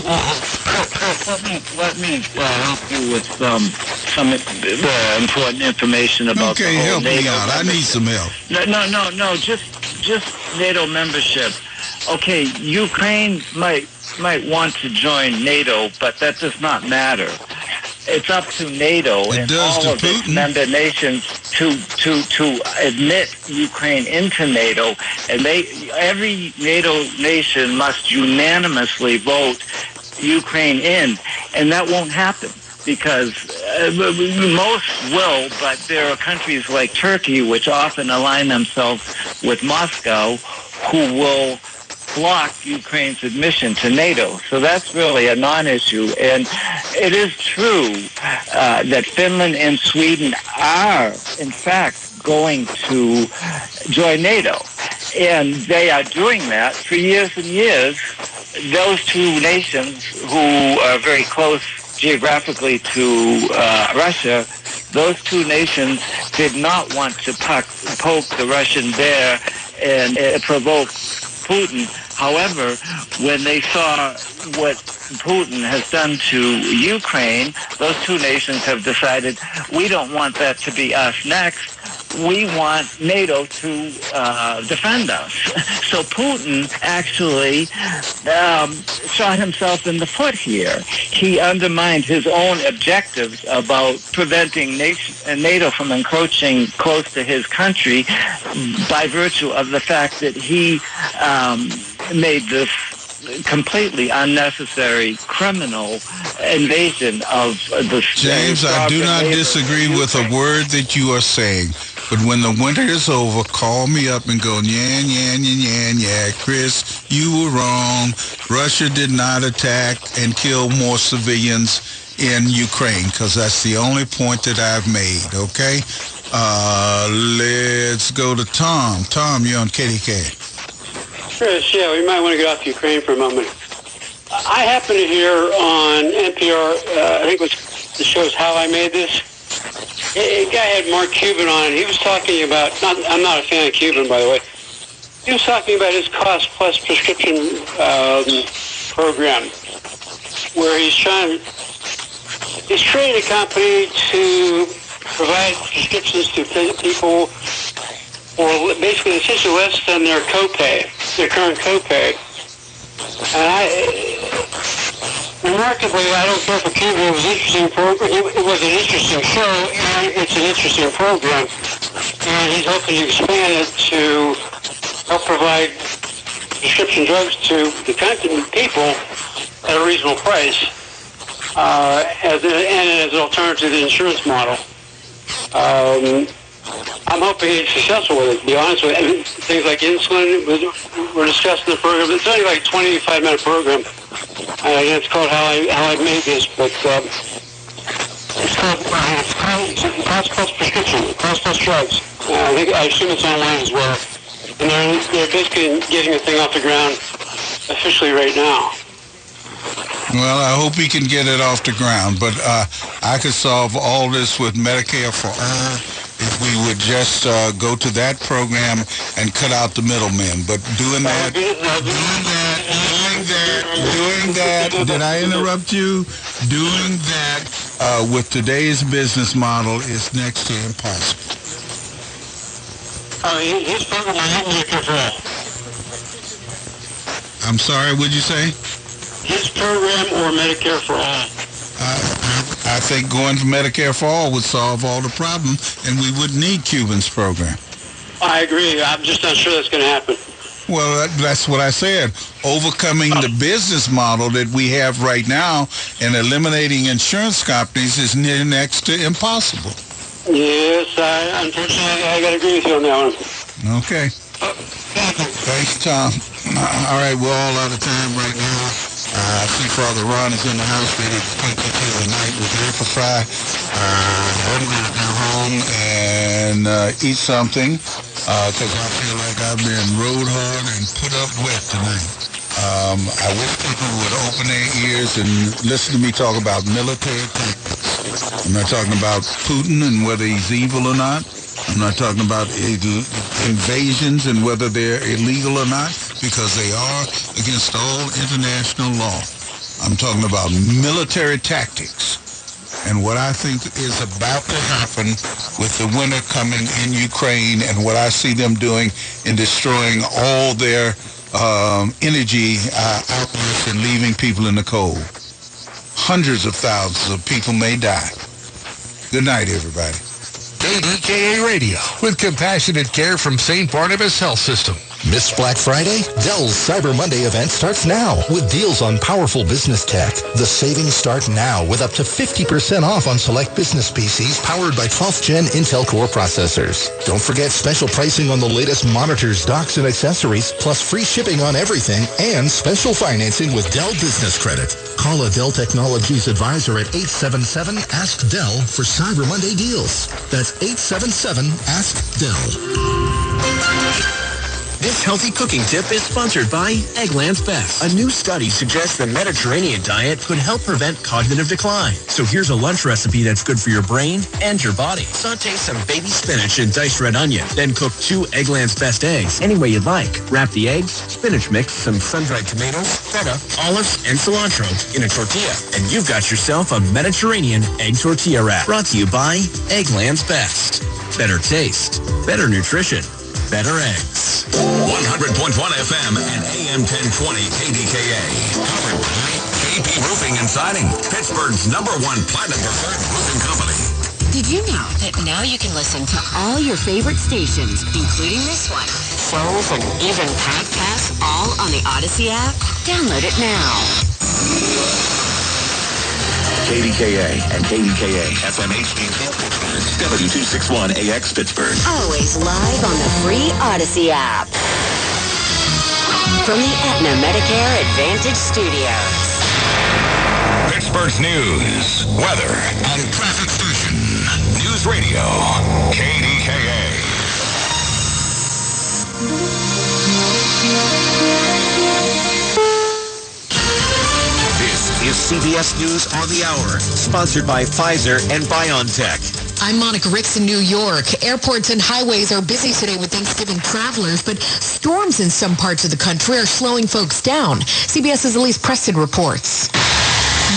Let me help you with some important information about okay, the whole help NATO me out. I need some help. No. Just NATO membership. Okay, Ukraine might want to join NATO, but that does not matter. It's up to NATO and all of its member nations to admit Ukraine into NATO, and every NATO nation must unanimously vote Ukraine in, and that won't happen because most will, but there are countries like Turkey which often align themselves with Moscow who will block Ukraine's admission to NATO. So that's really a non-issue. And it is true that Finland and Sweden are, in fact, going to join NATO. And they are doing that for years and years. Those two nations who are very close geographically to Russia, those two nations did not want to poke the Russian bear and provoke Putin. However, when they saw what Putin has done to Ukraine, those two nations have decided, we don't want that to be us next. We want NATO to defend us. So Putin actually shot himself in the foot here. He undermined his own objectives about preventing NATO from encroaching close to his country by virtue of the fact that he made this completely unnecessary criminal invasion of the... James, I do not disagree with a word that you are saying. But when the winter is over, call me up and go, yeah, Chris, you were wrong. Russia did not attack and kill more civilians in Ukraine, because that's the only point that I've made, okay? Let's go to Tom. Tom, you're on KDKA. Chris, yeah, we might want to get off Ukraine for a moment. I happen to hear on NPR, I think it was the show's How I Made This. A guy had Mark Cuban on, and he was talking about, I'm not a fan of Cuban, by the way. He was talking about his cost plus prescription program, where he's created a company to provide prescriptions to people for basically essentially less than their copay, their current copay. And remarkably, I don't care for Cuba. It was an interesting program. It was an interesting show, and it's an interesting program. And he's hoping to expand it to help provide prescription drugs to the country people at a reasonable price, as an alternative to the insurance model. I'm hoping he's successful with it, to be honest with you. Things like insulin were discussed in the program. It's only like a 25-minute program. It's called How I Made This, but it's called Cost Plus Prescription, Cost Plus Drugs. I assume it's online as well. And they're basically getting the thing off the ground officially right now. Well, I hope he can get it off the ground, but I could solve all this with Medicare for All if we would just go to that program and cut out the middlemen. But doing that, did I interrupt you? Doing that with today's business model is next to impossible. His program is Medicare for All. I'm sorry, what'd you say? His program or Medicare for All? I think going for Medicare for All would solve all the problem, and we wouldn't need Cuban's program. I agree. I'm just not sure that's going to happen. Well, that's what I said. Overcoming the business model that we have right now and eliminating insurance companies is near next to impossible. Yes, unfortunately, I got to agree with you on that one. Okay. Thanks, Tom. All right, we're all out of time right now. I see Father Ron is in the house ready to take you through the night with Amplify. I'm going to go home and eat something because I feel like I've been rode hard and put up wet tonight. I wish people would open their ears and listen to me talk about military tactics. I'm not talking about Putin and whether he's evil or not. I'm not talking about invasions and whether they're illegal or not, because they are against all international law. I'm talking about military tactics. And what I think is about to happen with the winter coming in Ukraine and what I see them doing in destroying all their energy outlets and leaving people in the cold. Hundreds of thousands of people may die. Good night, everybody. KDKA Radio with compassionate care from St. Barnabas Health System. Missed Black Friday? Dell's Cyber Monday event starts now with deals on powerful business tech. The savings start now with up to 50% off on select business PCs powered by 12th Gen Intel Core processors. Don't forget special pricing on the latest monitors, docks, and accessories, plus free shipping on everything and special financing with Dell Business Credit. Call a Dell Technologies advisor at 877-ASK-DELL for Cyber Monday deals. That's 877-ASK-DELL. This healthy cooking tip is sponsored by Eggland's Best. A new study suggests the Mediterranean diet could help prevent cognitive decline. So here's a lunch recipe that's good for your brain and your body. Sauté some baby spinach and diced red onion. Then cook 2 Eggland's Best eggs any way you'd like. Wrap the eggs, spinach mix, some sun-dried tomatoes, feta, olives, and cilantro in a tortilla. And you've got yourself a Mediterranean egg tortilla wrap. Brought to you by Eggland's Best. Better taste, better nutrition, better eggs. 100.1 FM and AM 1020 KDKA. Powered by KP Roofing and Siding, Pittsburgh's #1 platinum preferred roofing company. Did you know that now you can listen to all your favorite stations, including this one, shows, and even podcasts, all on the Audacy app? Download it now. KDKA and KDKA FM HD2 Pittsburgh, W261AX Pittsburgh. Always live on the free Audacy app. From the Aetna Medicare Advantage Studios. Pittsburgh's news, weather, and traffic station. News Radio, KDKA. This is CBS News on the Hour, sponsored by Pfizer and BioNTech. I'm Monica Ricks in New York. Airports and highways are busy today with Thanksgiving travelers, but storms in some parts of the country are slowing folks down. CBS's Elise Preston reports.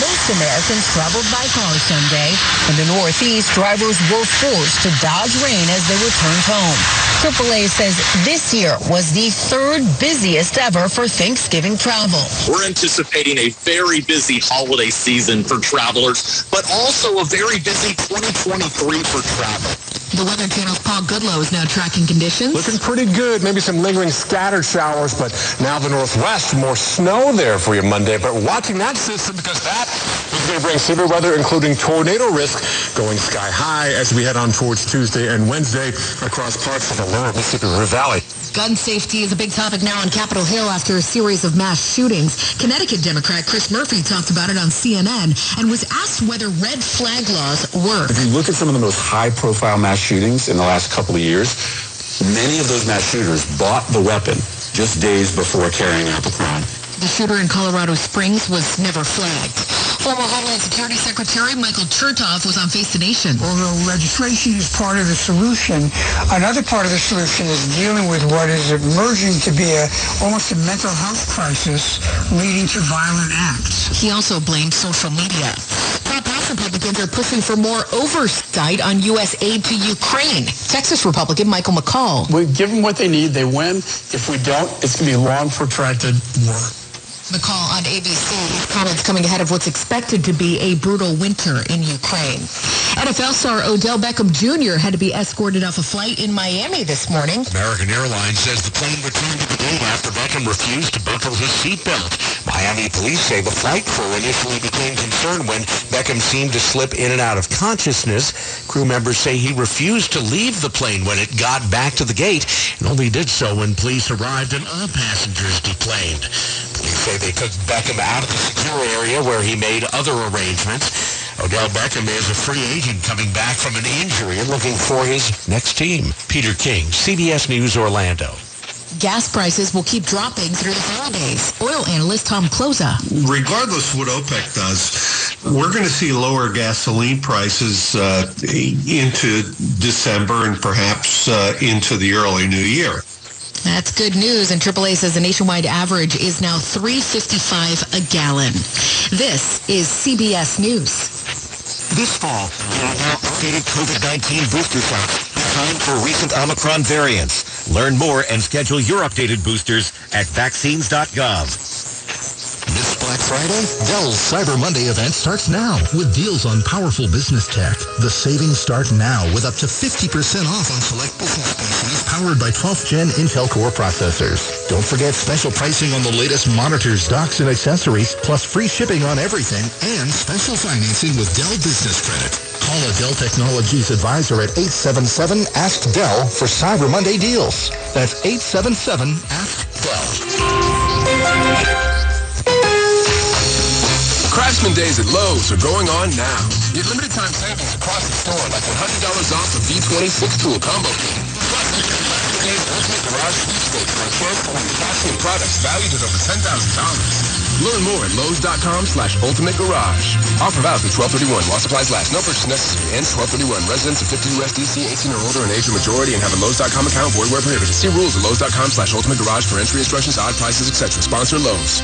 Most Americans traveled by car Sunday. In the Northeast, drivers were forced to dodge rain as they returned home. AAA says this year was the 3rd busiest ever for Thanksgiving travel. We're anticipating a very busy holiday season for travelers, but also a very busy 2023 for travel. The Weather Channel's Paul Goodlow is now tracking conditions. Looking pretty good. Maybe some lingering scattered showers, but now the Northwest, more snow there for you Monday. But watching that system because that is going to bring severe weather, including tornado risk, going sky high as we head on towards Tuesday and Wednesday across parts of the lower Mississippi River Valley. Gun safety is a big topic now on Capitol Hill after a series of mass shootings. Connecticut Democrat Chris Murphy talked about it on CNN and was asked whether red flag laws work. If you look at some of the most high-profile mass shootings in the last couple of years, many of those mass shooters bought the weapon just days before carrying out the crime. The shooter in Colorado Springs was never flagged. Former Homeland Security Secretary Michael Chertoff was on Face the Nation. Although registration is part of the solution, another part of the solution is dealing with what is emerging to be almost a mental health crisis leading to violent acts. He also blamed social media. House Republicans are pushing for more oversight on U.S. aid to Ukraine. Texas Republican Michael McCall. We give them what they need. They win. If we don't, it's going to be a long, protracted war. McCall on ABC. His comments coming ahead of what's expected to be a brutal winter in Ukraine. NFL star Odell Beckham Jr. had to be escorted off a flight in Miami this morning. American Airlines says the plane returned to the game after Beckham refused to buckle his seatbelt. Miami police say the flight crew initially became concerned when Beckham seemed to slip in and out of consciousness. Crew members say he refused to leave the plane when it got back to the gate and only did so when police arrived and all passengers deplaned. Police say they took Beckham out of the secure area where he made other arrangements. Odell Beckham is a free agent coming back from an injury and looking for his next team. Peter King, CBS News, Orlando. Gas prices will keep dropping through the holidays. Oil analyst Tom Closa. Regardless of what OPEC does, we're going to see lower gasoline prices into December and perhaps into the early new year. That's good news, and AAA says the nationwide average is now $3.55 a gallon. This is CBS News. This fall, there are now updated COVID-19 booster shots designed for recent Omicron variants. Learn more and schedule your updated boosters at vaccines.gov. This Black Friday, Dell's Cyber Monday event starts now with deals on powerful business tech. The savings start now with up to 50% off on select business PCs powered by 12th Gen Intel Core processors. Don't forget special pricing on the latest monitors, docks, and accessories, plus free shipping on everything and special financing with Dell Business Credit. Call a Dell Technologies advisor at 877-ASK-DELL for Cyber Monday deals. That's 877-ASK-DELL. Craftsman Days at Lowe's are going on now. Get limited time savings across the store, like $100 off the V20 6-tool combo kit. Plus, today's Ultimate Garage sweepstakes for a chance to win craftsman products valued at over $10,000. Learn more at Lowe's.com/Ultimate Garage. Offer valid through 12/31 while supplies last. No purchase necessary. Ends 12/31. Residents of 50 USDC, 18 or older, and age of majority, and have a Lowe's.com account. Void where prohibited. See rules at Lowe's.com/Ultimate Garage for entry instructions, odd prices, etc. Sponsor Lowe's.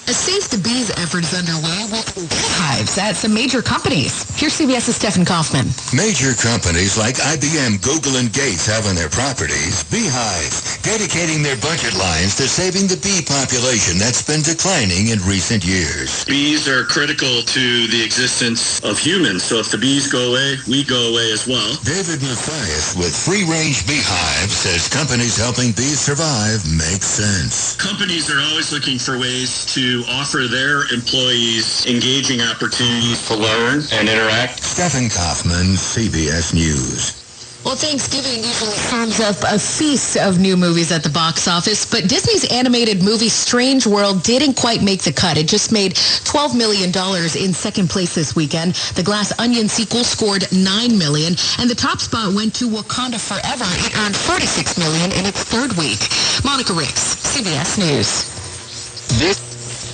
A Save the Bees effort is underway with beehives at some major companies. Here's CBS's Stephen Kaufman. Major companies like IBM, Google, and Gates have on their properties beehives, dedicating their budget lines to saving the bee population that's been declining in recent years. Bees are critical to the existence of humans, so if the bees go away, we go away as well. David Mathias with Free Range Beehive says companies helping bees survive make sense. Companies are always looking for ways to offer their employees engaging opportunities to learn and interact. Stephen Kaufman, CBS News. Well, Thanksgiving usually serves up a feast of new movies at the box office, but Disney's animated movie Strange World didn't quite make the cut. It just made $12 million in second place this weekend. The Glass Onion sequel scored $9 million, and the top spot went to Wakanda Forever. It earned $46 million in its third week. Monica Ricks, CBS News.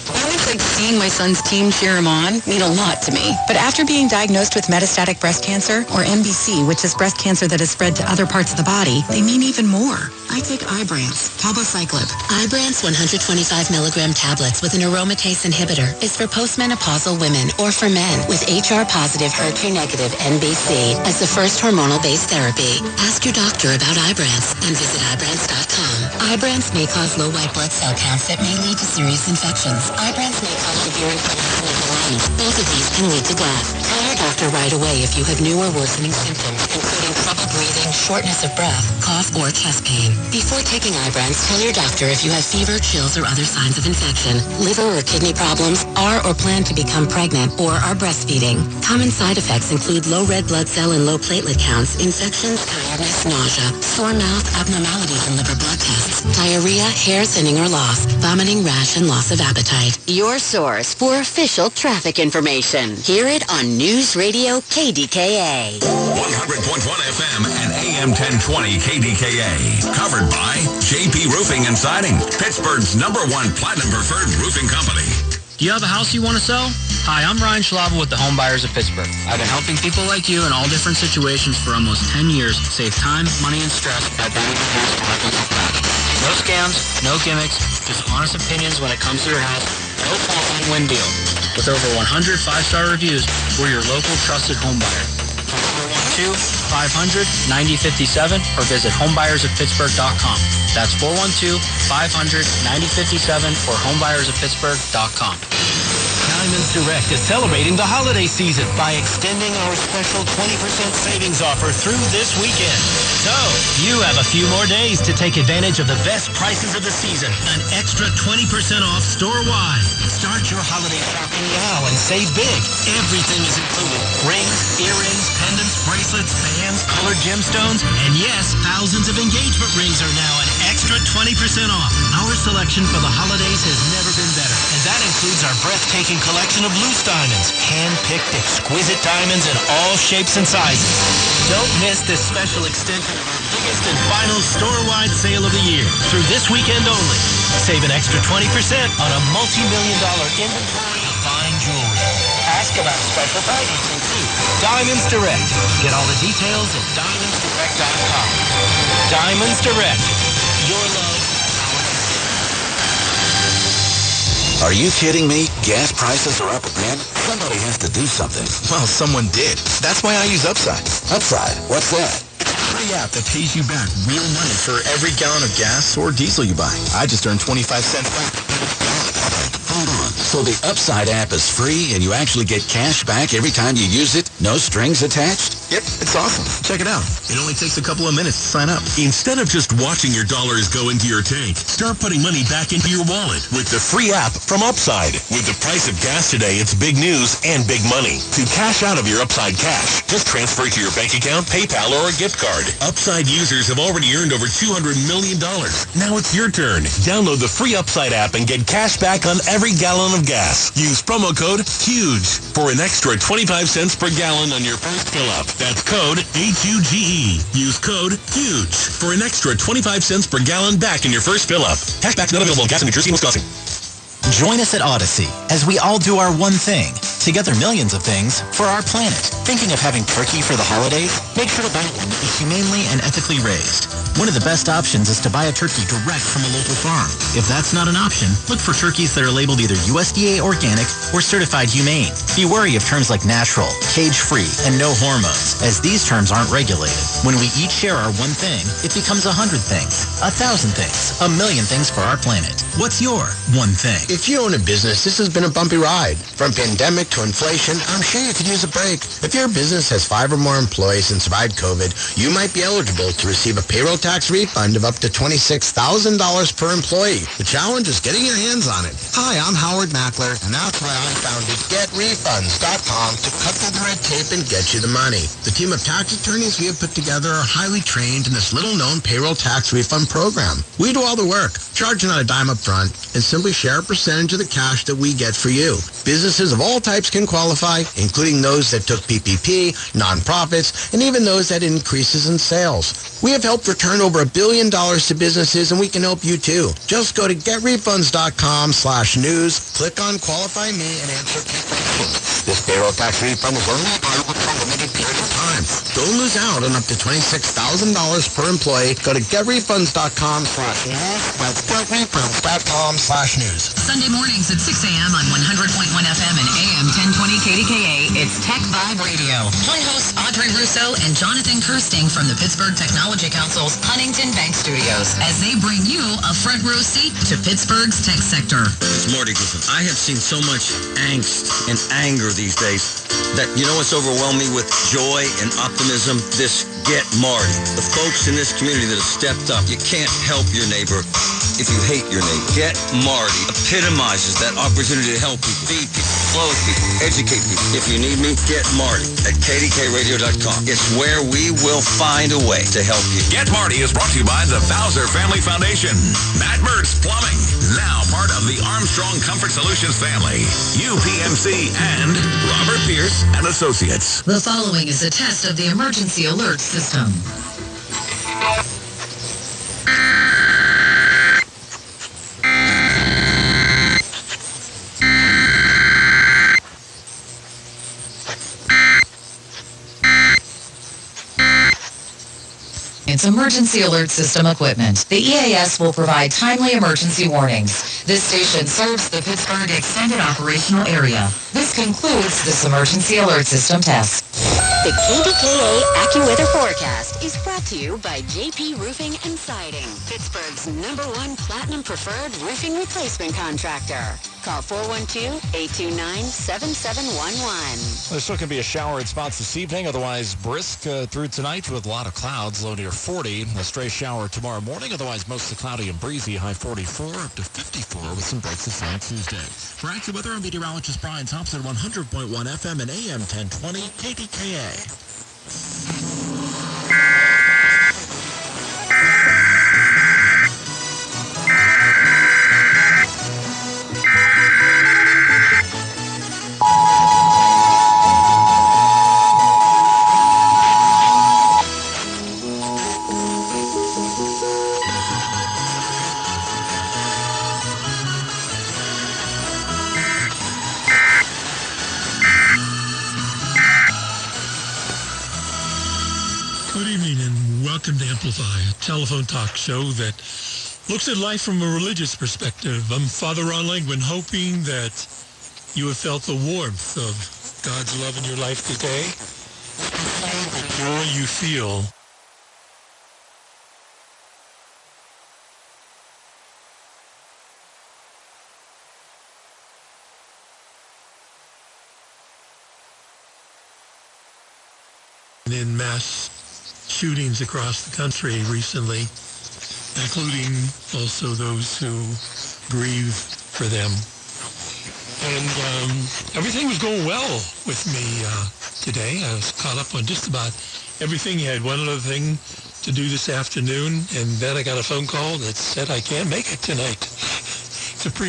Moments like seeing my son's team cheer him on mean a lot to me. But after being diagnosed with metastatic breast cancer, or MBC, which is breast cancer that has spread to other parts of the body, they mean even more. I take Ibrance, palbociclib. Ibrance 125 milligram tablets with an aromatase inhibitor is for postmenopausal women or for men with HR-positive, HER2-negative MBC as the first hormonal-based therapy. Ask your doctor about Ibrance and visit Ibrance.com. Ibrance may cause low white blood cell counts that may lead to serious infections. Ibrance may cause severe inflammation of the lungs. Both of these can lead to death. Tell your doctor right away if you have new or worsening symptoms, including trouble breathing, shortness of breath, cough, or chest pain. Before taking Ibrance, tell your doctor if you have fever, chills, or other signs of infection, liver or kidney problems, are or plan to become pregnant, or are breastfeeding. Common side effects include low red blood cell and low platelet counts, infections, tiredness, nausea, sore mouth, abnormalities in liver blood tests, diarrhea, hair thinning or loss, vomiting, rash, and loss of appetite. Your source for official traffic information. Hear it on News Radio KDKA. 100.1 FM and AM 1020 KDKA. Covered by JP Roofing and Siding, Pittsburgh's #1 Platinum Preferred Roofing Company. Do you have a house you want to sell? Hi, I'm Ryan Schlava with the HomeBuyers of Pittsburgh. I've been helping people like you in all different situations for almost 10 years save time, money, and stress by buying your house directly from us. No scams, no gimmicks, just honest opinions when it comes to your house. No win deal. With over 100 5-star reviews, we're your local trusted home buyer. Call 412-500-9057 or visit homebuyersofpittsburgh.com. That's 412-500-9057 or homebuyersofpittsburgh.com. Diamonds Direct is celebrating the holiday season by extending our special 20% savings offer through this weekend. So, you have a few more days to take advantage of the best prices of the season. An extra 20% off store-wide. Start your holiday shopping now and save big. Everything is included. Rings, earrings, pendants, bracelets, bands, colored gemstones, and yes, thousands of engagement rings are now an extra 20% off. Our selection for the holidays has never been better, and that includes our breathtaking collection of loose diamonds, hand-picked exquisite diamonds in all shapes and sizes. Don't miss this special extension of our biggest and final store-wide sale of the year through this weekend only. Save an extra 20% on a multi-million-dollar inventory of fine jewelry. Ask about special financing too. Diamonds Direct. Get all the details at diamondsdirect.com. Diamonds Direct. Your love. Are you kidding me? Gas prices are up again? Somebody has to do something. Well, someone did. That's why I use Upside. Upside? What's that? Free app that pays you back real money for every gallon of gas or diesel you buy. I just earned 25 cents back. Hold on. So the Upside app is free and you actually get cash back every time you use it? No strings attached? Yep, it's awesome. Check it out. It only takes a couple of minutes to sign up. Instead of just watching your dollars go into your tank, start putting money back into your wallet with the free app from Upside. With the price of gas today, it's big news and big money. To cash out of your Upside cash, just transfer it to your bank account, PayPal, or a gift card. Upside users have already earned over $200 million. Now it's your turn. Download the free Upside app and get cash back on every gallon of gas. Use promo code HUGE for an extra 25 cents per gallon on your first fill-up. That's code HUGE. Use code HUGE for an extra 25 cents per gallon back in your first fill-up. Cashback not available in gas in New Jersey and Wisconsin. Join us at Audacy as we all do our one thing. Together millions of things for our planet. Thinking of having turkey for the holidays? Make sure to buy one that is humanely and ethically raised. One of the best options is to buy a turkey direct from a local farm. If that's not an option, look for turkeys that are labeled either USDA organic or certified humane. Be wary of terms like natural, cage-free, and no hormones, as these terms aren't regulated. When we each share our one thing, it becomes 100 things, 1,000 things, 1,000,000 things for our planet. What's your one thing? If you own a business, this has been a bumpy ride. From pandemic to inflation, I'm sure you could use a break. If your business has 5 or more employees and survived COVID, you might be eligible to receive a payroll tax refund of up to $26,000 per employee. The challenge is getting your hands on it. Hi, I'm Howard Mackler, and that's why I founded GetRefunds.com to cut through the red tape and get you the money. The team of tax attorneys we have put together are highly trained in this little-known payroll tax refund program. We do all the work, charge not a dime up front, and simply share a percentage of the cash that we get for you. Businesses of all types can qualify, including those that took PPP, nonprofits, and even those that had increases in sales. We have helped return over $1 billion to businesses, and we can help you too. Just go to getrefunds.com/news, click on Qualify Me, and answer 2 questions. This payroll tax refund is only available for a limited period of time. Don't lose out on up to $26,000 per employee. Go to getrefunds.com/news. That's getrefunds.com/news. Sunday mornings at 6 a.m. on 100.1 FM and AM 1020 KDKA, it's Tech Vibe Radio. Join hosts Audrey Russo and Jonathan Kirsting from the Pittsburgh Technology Council's Huntington Bank Studios as they bring you a front row seat to Pittsburgh's tech sector. It's Marty Griffin. I have seen so much angst and anger these days that, you know what's overwhelmed me with joy and optimism? This Get Marty. The folks in this community that have stepped up. You can't help your neighbor if you hate your neighbor. Get Marty epitomizes that opportunity to help people, feed people, clothe people, educate people. If you need me, get Marty at KDKRadio.com. It's where we will find a way to help you. Get Marty is brought to you by the Bowser Family Foundation. Matt Mertz Plumbing, now part of the Armstrong Comfort Solutions family. UPMC and Robert Pierce and Associates. The following is a test of the emergency alert system. It's emergency alert system equipment. The EAS will provide timely emergency warnings. This station serves the Pittsburgh Extended Operational Area. This concludes this emergency alert system test. The KDKA AccuWeather forecast is brought to you by JP Roofing and Siding, Pittsburgh's #1 Platinum Preferred Roofing Replacement Contractor. Call 412-829-7711. There still can be a shower in spots this evening, otherwise brisk through tonight with a lot of clouds, low near 40. A stray shower tomorrow morning, otherwise mostly cloudy and breezy, high 44 up to 54 with some breaks of sun Tuesday. For AccuWeather, I'm meteorologist Brian Thompson, 100.1 FM and AM 1020 KDKA. Good evening and welcome to Amplify, a telephone talk show that looks at life from a religious perspective. I'm Father Ron Lengwin, hoping that you have felt the warmth of God's love in your life today. The joy you feel in mass shootings across the country recently, including also those who grieve for them. And everything was going well with me today. I was caught up on just about everything. I had one other thing to do this afternoon, and then I got a phone call that said I can't make it tonight. It's a pretty